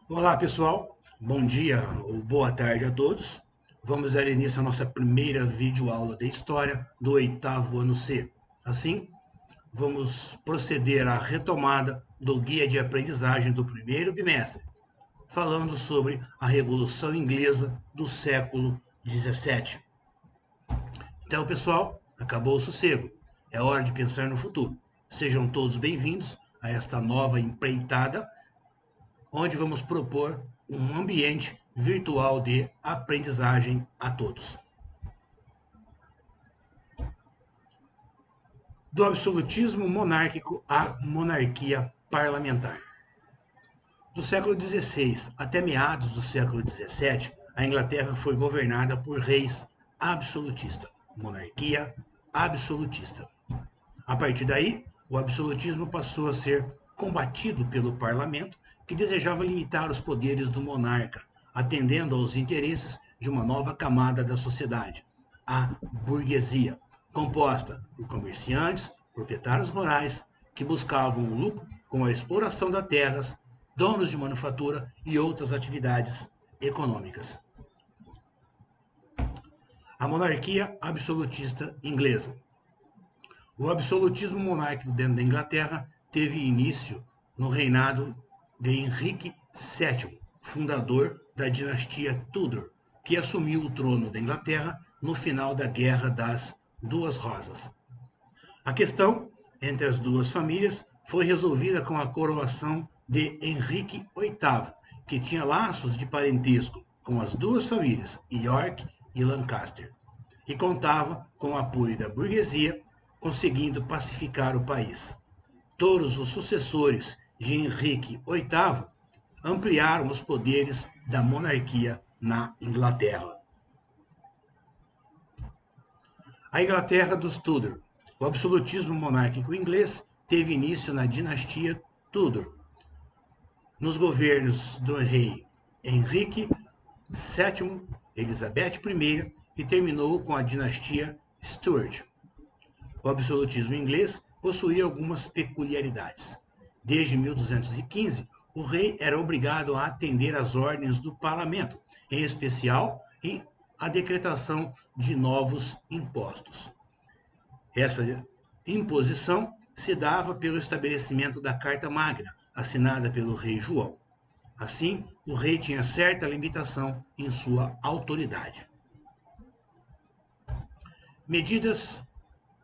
Olá, pessoal. Bom dia ou boa tarde a todos. Vamos dar início à nossa primeira videoaula de História do oitavo ano C. Assim, vamos proceder à retomada do guia de aprendizagem do primeiro bimestre, falando sobre a Revolução Inglesa do século XVII. Então, pessoal, acabou o sossego. É hora de pensar no futuro. Sejam todos bem-vindos a esta nova empreitada onde vamos propor um ambiente virtual de aprendizagem a todos. Do absolutismo monárquico à monarquia parlamentar. Do século XVI até meados do século XVII, a Inglaterra foi governada por reis absolutistas, monarquia absolutista. A partir daí, o absolutismo passou a ser combatido pelo parlamento, que desejava limitar os poderes do monarca, atendendo aos interesses de uma nova camada da sociedade, a burguesia, composta por comerciantes, proprietários rurais, que buscavam o lucro com a exploração das terras, donos de manufatura e outras atividades econômicas. A monarquia absolutista inglesa. O absolutismo monárquico dentro da Inglaterra teve início no reinado de Henrique VII, fundador da dinastia Tudor, que assumiu o trono da Inglaterra no final da Guerra das Duas Rosas. A questão entre as duas famílias foi resolvida com a coroação de Henrique VIII, que tinha laços de parentesco com as duas famílias, York e Lancaster, e contava com o apoio da burguesia, conseguindo pacificar o país. Todos os sucessores de Henrique VIII ampliaram os poderes da monarquia na Inglaterra. A Inglaterra dos Tudor. O absolutismo monárquico inglês teve início na dinastia Tudor, nos governos do rei Henrique VII, Elizabeth I, e terminou com a dinastia Stuart. O absolutismo inglês possuía algumas peculiaridades. Desde 1215, o rei era obrigado a atender às ordens do parlamento, em especial a decretação de novos impostos. Essa imposição se dava pelo estabelecimento da Carta Magna, assinada pelo rei João. Assim, o rei tinha certa limitação em sua autoridade. Medidas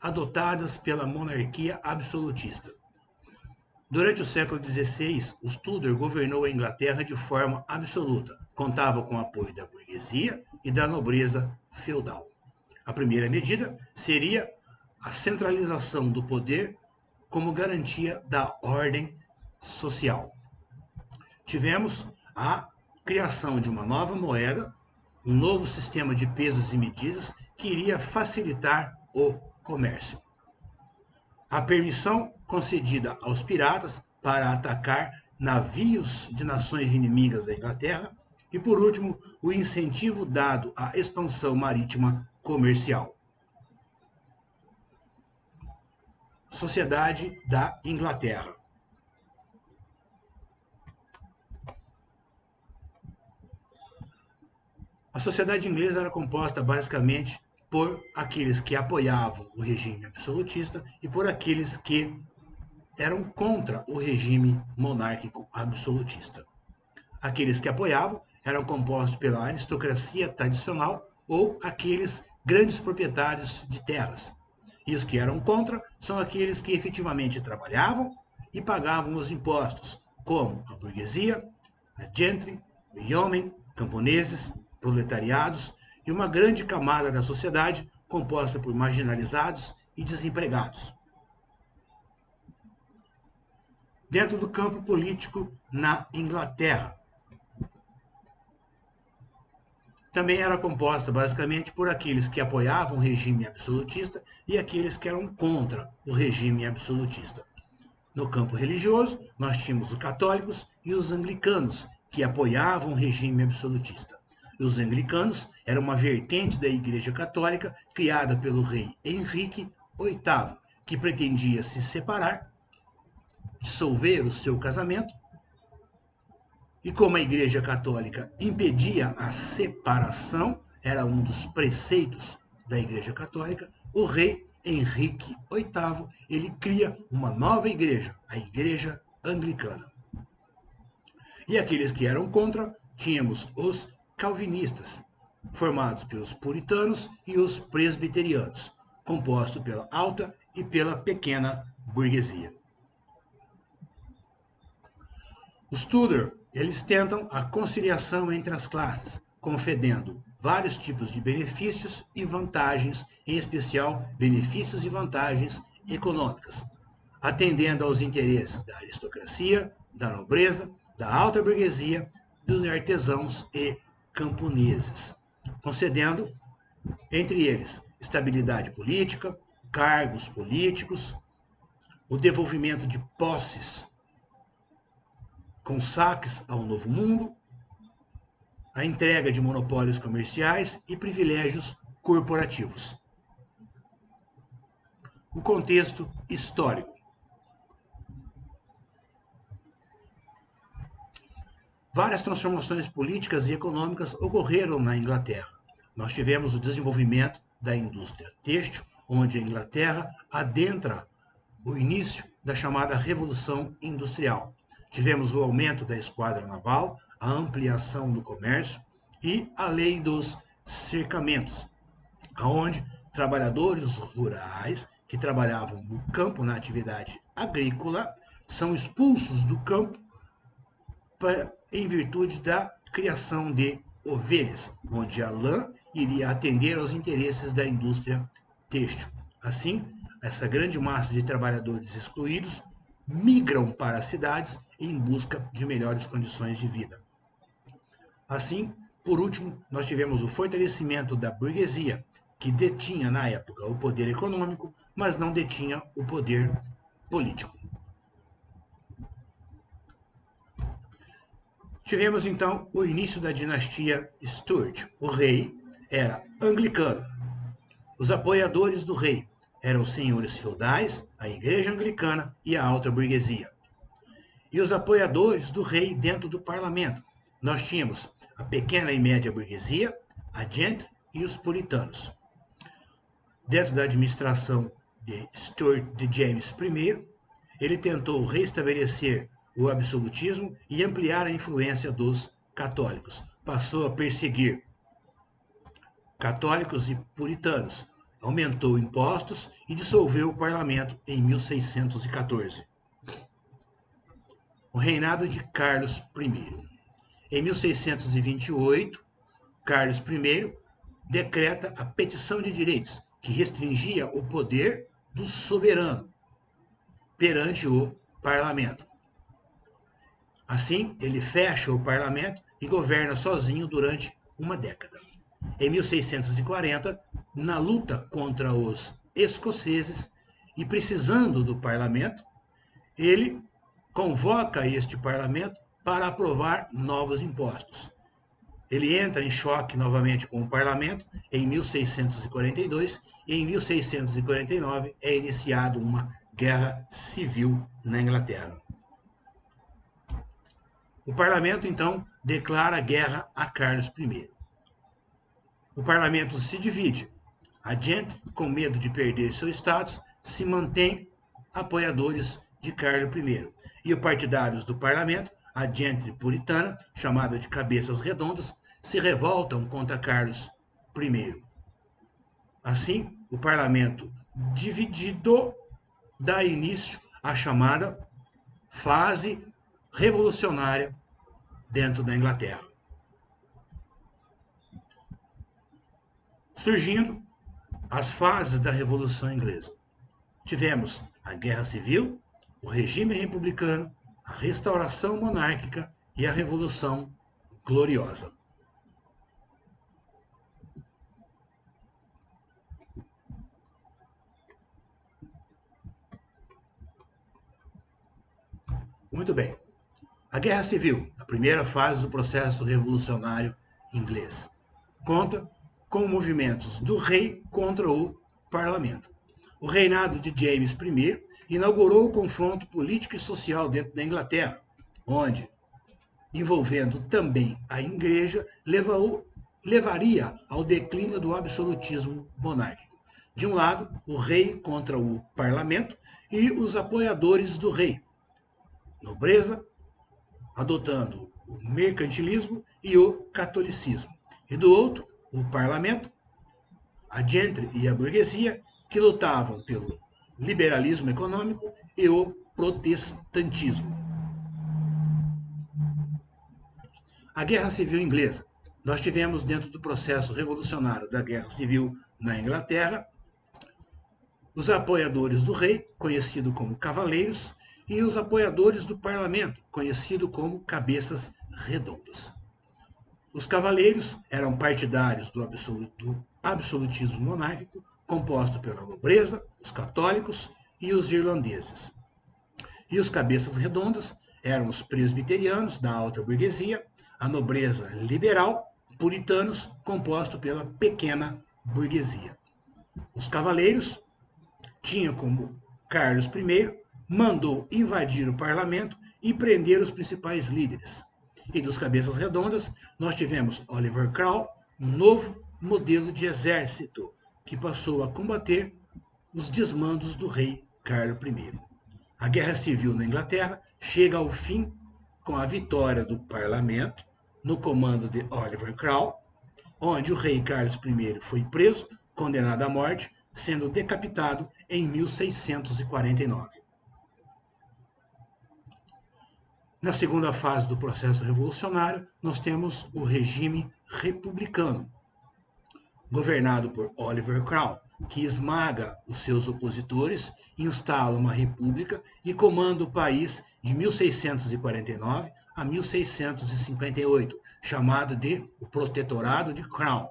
adotadas pela monarquia absolutista. Durante o século XVI, os Tudor governou a Inglaterra de forma absoluta. Contava com o apoio da burguesia e da nobreza feudal. A primeira medida seria a centralização do poder como garantia da ordem social. Tivemos a criação de uma nova moeda, um novo sistema de pesos e medidas que iria facilitar o comércio. A permissão concedida aos piratas para atacar navios de nações inimigas da Inglaterra e, por último, o incentivo dado à expansão marítima comercial. Sociedade da Inglaterra. A sociedade inglesa era composta basicamente por aqueles que apoiavam o regime absolutista e por aqueles que eram contra o regime monárquico absolutista. Aqueles que apoiavam eram compostos pela aristocracia tradicional ou aqueles grandes proprietários de terras. E os que eram contra são aqueles que efetivamente trabalhavam e pagavam os impostos, como a burguesia, a gentry, o yeomen, camponeses, proletariados e uma grande camada da sociedade composta por marginalizados e desempregados. Dentro do campo político na Inglaterra, também era composta basicamente por aqueles que apoiavam o regime absolutista e aqueles que eram contra o regime absolutista. No campo religioso, nós tínhamos os católicos e os anglicanos, que apoiavam o regime absolutista. E os anglicanos eram uma vertente da Igreja Católica criada pelo rei Henrique VIII, que pretendia se separar, dissolver o seu casamento E como a Igreja Católica impedia a separação, era um dos preceitos da Igreja Católica, o rei Henrique VIII, ele cria uma nova igreja, a Igreja Anglicana. E aqueles que eram contra, tínhamos os calvinistas, formados pelos puritanos e os presbiterianos, composto pela alta e pela pequena burguesia. Os Tudor, eles tentam a conciliação entre as classes, concedendo vários tipos de benefícios e vantagens, em especial benefícios e vantagens econômicas, atendendo aos interesses da aristocracia, da nobreza, da alta burguesia, dos artesãos e camponeses, concedendo, entre eles, estabilidade política, cargos políticos, o devolvimento de posses com saques ao Novo Mundo, a entrega de monopólios comerciais e privilégios corporativos. O contexto histórico. Várias transformações políticas e econômicas ocorreram na Inglaterra. Nós tivemos o desenvolvimento da indústria têxtil, onde a Inglaterra adentra o início da chamada Revolução Industrial. Tivemos o aumento da esquadra naval, a ampliação do comércio e a lei dos cercamentos, onde trabalhadores rurais que trabalhavam no campo na atividade agrícola são expulsos do campo em virtude da criação de ovelhas, onde a lã iria atender aos interesses da indústria têxtil. Assim, essa grande massa de trabalhadores excluídos migram para as cidades em busca de melhores condições de vida. Assim, por último, nós tivemos o fortalecimento da burguesia, que detinha na época o poder econômico, mas não detinha o poder político. Tivemos então o início da dinastia Stuart. O rei era anglicano. Os apoiadores do rei eram os senhores feudais, a igreja anglicana e a alta burguesia. E os apoiadores do rei dentro do parlamento. Nós tínhamos a pequena e média burguesia, a gente e os puritanos. Dentro da administração de Stuart de James I, ele tentou restabelecer o absolutismo e ampliar a influência dos católicos. Passou a perseguir católicos e puritanos, aumentou impostos e dissolveu o parlamento em 1614. O reinado de Carlos I. Em 1628, Carlos I decreta a petição de direitos, que restringia o poder do soberano perante o parlamento. Assim, ele fecha o parlamento e governa sozinho durante uma década. Em 1640, na luta contra os escoceses e precisando do parlamento, ele convoca este parlamento para aprovar novos impostos. Ele entra em choque novamente com o parlamento em 1642 e em 1649 é iniciada uma guerra civil na Inglaterra. O parlamento, então, declara guerra a Carlos I. O parlamento se divide. A gente, com medo de perder seu status, se mantém apoiadores de Carlos I. E os partidários do parlamento, a gente puritana, chamada de cabeças redondas, se revoltam contra Carlos I. Assim, o parlamento dividido dá início à chamada fase revolucionária dentro da Inglaterra. Surgindo as fases da Revolução Inglesa. Tivemos a Guerra Civil, o regime republicano, a restauração monárquica e a Revolução Gloriosa. Muito bem. A Guerra Civil, a primeira fase do processo revolucionário inglês, conta com movimentos do rei contra o parlamento. O reinado de James I inaugurou o confronto político e social dentro da Inglaterra, onde envolvendo também a igreja, levaria ao declínio do absolutismo monárquico. De um lado, o rei contra o parlamento e os apoiadores do rei, nobreza, adotando o mercantilismo e o catolicismo. E do outro, o parlamento, a gente e a burguesia, que lutavam pelo liberalismo econômico e o protestantismo. A Guerra Civil Inglesa. Nós tivemos, dentro do processo revolucionário da Guerra Civil na Inglaterra, os apoiadores do rei, conhecido como cavaleiros, e os apoiadores do parlamento, conhecido como cabeças redondas. Os cavaleiros eram partidários do absolutismo monárquico, composto pela nobreza, os católicos e os irlandeses. E os cabeças redondas eram os presbiterianos da alta burguesia, a nobreza liberal, puritanos, composto pela pequena burguesia. Os cavaleiros tinham como Carlos I mandou invadir o parlamento e prender os principais líderes. E dos cabeças redondas, nós tivemos Oliver Cromwell, um novo modelo de exército que passou a combater os desmandos do rei Carlos I. A Guerra Civil na Inglaterra chega ao fim com a vitória do parlamento no comando de Oliver Cromwell, onde o rei Carlos I foi preso, condenado à morte, sendo decapitado em 1649. Na segunda fase do processo revolucionário, nós temos o regime republicano, governado por Oliver Cromwell, que esmaga os seus opositores, instala uma república e comanda o país de 1649 a 1658, chamado de o Protetorado de Cromwell,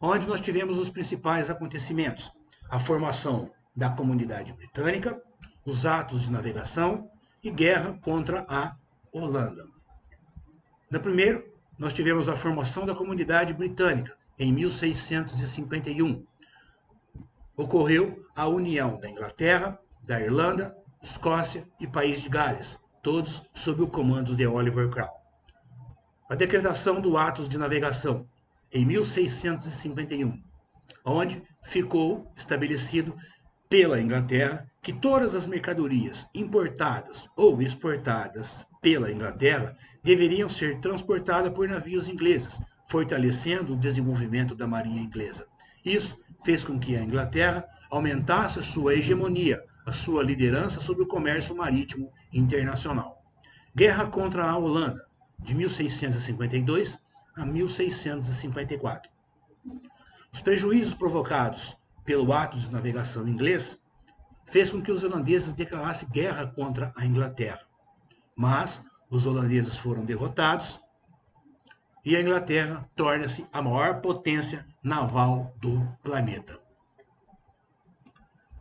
onde nós tivemos os principais acontecimentos: a formação da Comunidade Britânica, os atos de navegação e guerra contra a Holanda. No primeiro, nós tivemos a formação da Comunidade Britânica, em 1651. Ocorreu a união da Inglaterra, da Irlanda, Escócia e País de Gales, todos sob o comando de Oliver Cromwell. A decretação do Atos de Navegação, em 1651, onde ficou estabelecido pela Inglaterra que todas as mercadorias importadas ou exportadas pela Inglaterra deveriam ser transportadas por navios ingleses, fortalecendo o desenvolvimento da marinha inglesa. Isso fez com que a Inglaterra aumentasse a sua hegemonia, a sua liderança sobre o comércio marítimo internacional. Guerra contra a Holanda, de 1652 a 1654. Os prejuízos provocados pelo ato de navegação inglês fez com que os holandeses declarassem guerra contra a Inglaterra. Mas os holandeses foram derrotados e a Inglaterra torna-se a maior potência naval do planeta.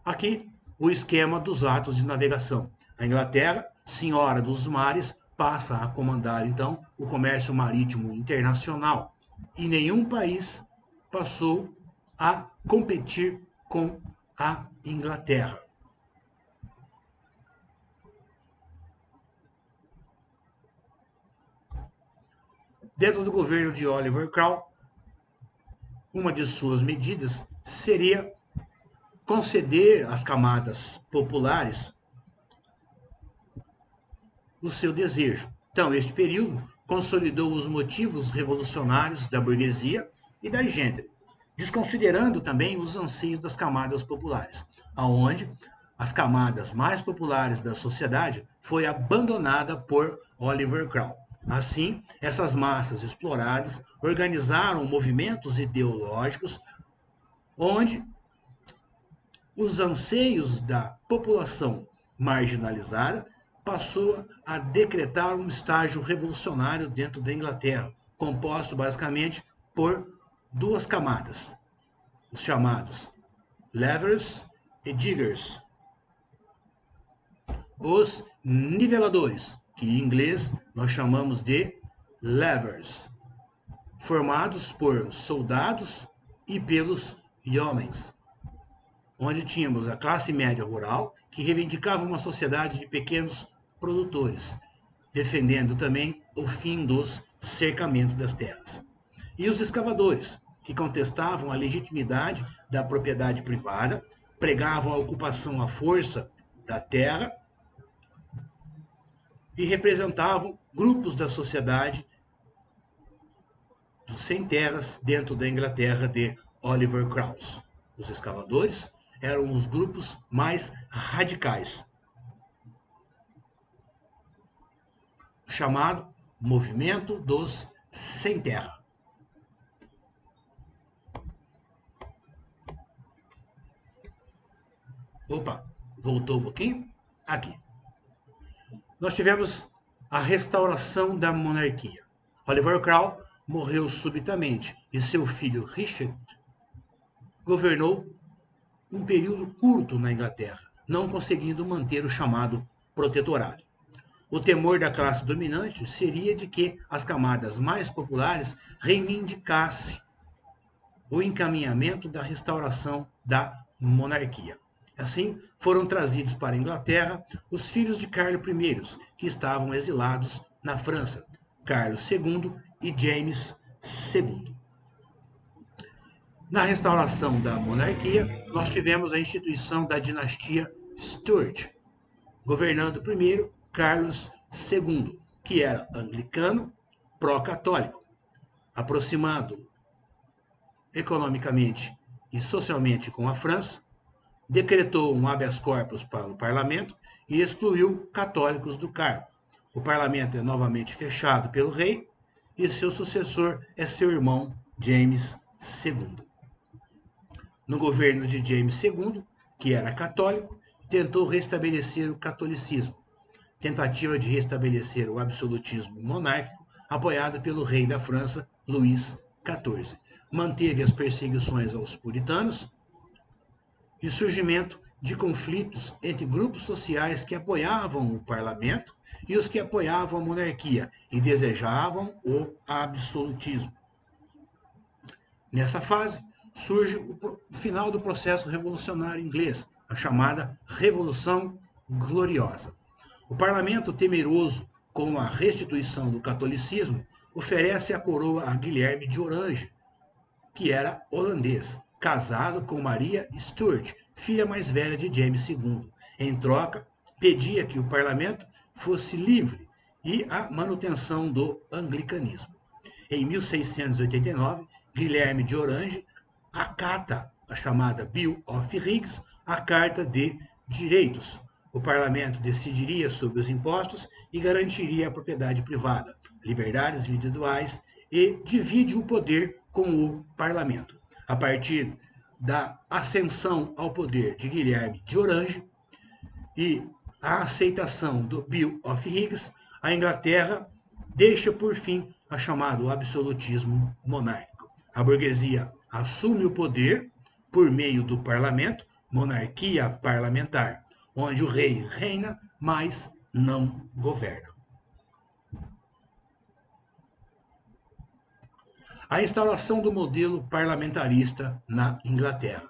Aqui o esquema dos atos de navegação. A Inglaterra, senhora dos mares, passa a comandar então o comércio marítimo internacional e nenhum país passou a competir com a Inglaterra. Dentro do governo de Oliver Cromwell, uma de suas medidas seria conceder às camadas populares o seu desejo. Então, este período consolidou os motivos revolucionários da burguesia e da gente, desconsiderando também os anseios das camadas populares, aonde as camadas mais populares da sociedade foi abandonada por Oliver Cromwell. Assim, essas massas exploradas organizaram movimentos ideológicos onde os anseios da população marginalizada passou a decretar um estágio revolucionário dentro da Inglaterra, composto basicamente por duas camadas, os chamados levers e diggers. Os niveladores, que em inglês nós chamamos de levers, formados por soldados e pelos yeomen, onde tínhamos a classe média rural, que reivindicava uma sociedade de pequenos produtores, defendendo também o fim dos cercamentos das terras. E os escavadores, que contestavam a legitimidade da propriedade privada, pregavam a ocupação à força da terra e representavam grupos da sociedade dos sem terras dentro da Inglaterra de Oliver Cromwell. Os escavadores eram os grupos mais radicais, chamado Movimento dos Sem Terra. Opa, voltou um pouquinho? Aqui. Nós tivemos a restauração da monarquia. Oliver Cromwell morreu subitamente e seu filho Richard governou um período curto na Inglaterra, não conseguindo manter o chamado protetorado. O temor da classe dominante seria de que as camadas mais populares reivindicassem o encaminhamento da restauração da monarquia. Assim, foram trazidos para a Inglaterra os filhos de Carlos I, que estavam exilados na França, Carlos II e James II. Na restauração da monarquia, nós tivemos a instituição da dinastia Stuart, governando primeiro Carlos II, que era anglicano, pró-católico, aproximado economicamente e socialmente com a França, decretou um habeas corpus para o parlamento e excluiu católicos do cargo. O parlamento é novamente fechado pelo rei e seu sucessor é seu irmão James II. No governo de James II, que era católico, tentou restabelecer o catolicismo, tentativa de restabelecer o absolutismo monárquico apoiado pelo rei da França, Luís XIV. Manteve as perseguições aos puritanos e surgimento de conflitos entre grupos sociais que apoiavam o parlamento e os que apoiavam a monarquia e desejavam o absolutismo. Nessa fase, surge o final do processo revolucionário inglês, a chamada Revolução Gloriosa. O parlamento, temeroso com a restituição do catolicismo, oferece a coroa a Guilherme de Orange, que era holandês, casado com Maria Stuart, filha mais velha de James II. Em troca, pedia que o parlamento fosse livre e a manutenção do anglicanismo. Em 1689, Guilherme de Orange acata a chamada Bill of Rights, a Carta de Direitos. O parlamento decidiria sobre os impostos e garantiria a propriedade privada, liberdades individuais e divide o poder com o parlamento. A partir da ascensão ao poder de Guilherme de Orange e a aceitação do Bill of Rights, a Inglaterra deixa por fim a chamado absolutismo monárquico. A burguesia assume o poder por meio do parlamento, monarquia parlamentar, onde o rei reina, mas não governa. A instauração do modelo parlamentarista na Inglaterra.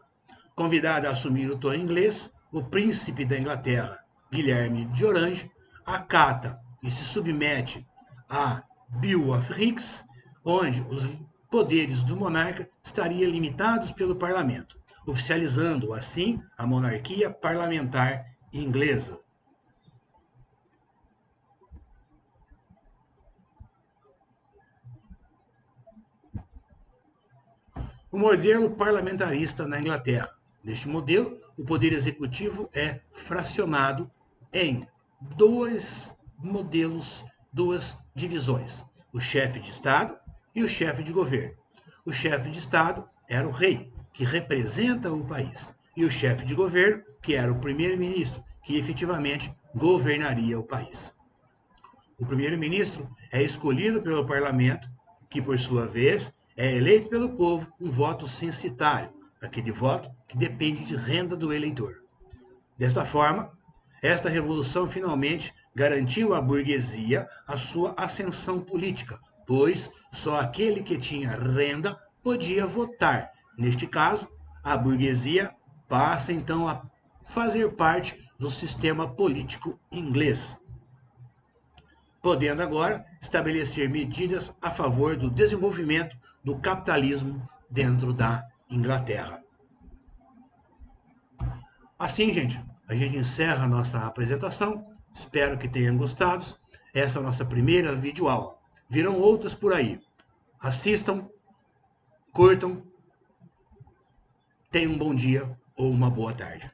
Convidado a assumir o trono inglês, o príncipe da Inglaterra, Guilherme de Orange, acata e se submete a Bill of Rights, onde os poderes do monarca estariam limitados pelo parlamento, oficializando assim a monarquia parlamentar inglesa. O modelo parlamentarista na Inglaterra. Neste modelo, o poder executivo é fracionado em dois modelos, duas divisões: o chefe de Estado e o chefe de governo. O chefe de Estado era o rei, que representa o país, e o chefe de governo, que era o primeiro-ministro, que efetivamente governaria o país. O primeiro-ministro é escolhido pelo parlamento, que por sua vez é eleito pelo povo, um voto censitário, aquele voto que depende de renda do eleitor. Desta forma, esta revolução finalmente garantiu à burguesia a sua ascensão política, pois só aquele que tinha renda podia votar. Neste caso, a burguesia passa então a fazer parte do sistema político inglês. podendo agora estabelecer medidas a favor do desenvolvimento do capitalismo dentro da Inglaterra. Assim, gente, a gente encerra a nossa apresentação. Espero que tenham gostado. Essa é a nossa primeira videoaula. Virão outras por aí. Assistam, curtam, tenham um bom dia ou uma boa tarde.